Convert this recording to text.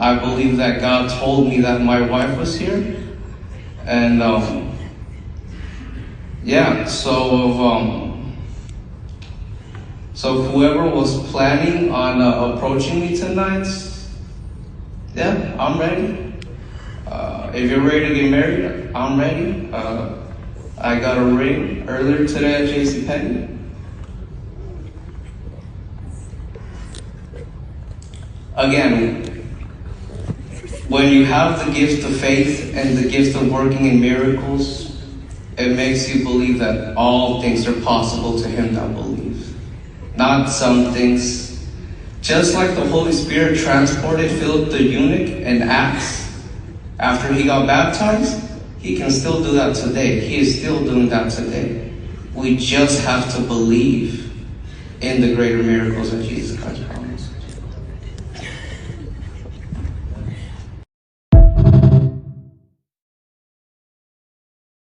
I believe that God told me that my wife was here. And yeah, so whoever was planning on approaching me tonight, yeah, I'm ready. If you're ready to get married, I'm ready. I got a ring earlier today at JCPenney. Again, when you have the gift of faith and the gift of working in miracles, it makes you believe that all things are possible to him that believe. Not some things. Just like the Holy Spirit transported Philip the eunuch in Acts after he got baptized, he can still do that today. He is still doing that today. We just have to believe in the greater miracles of Jesus Christ.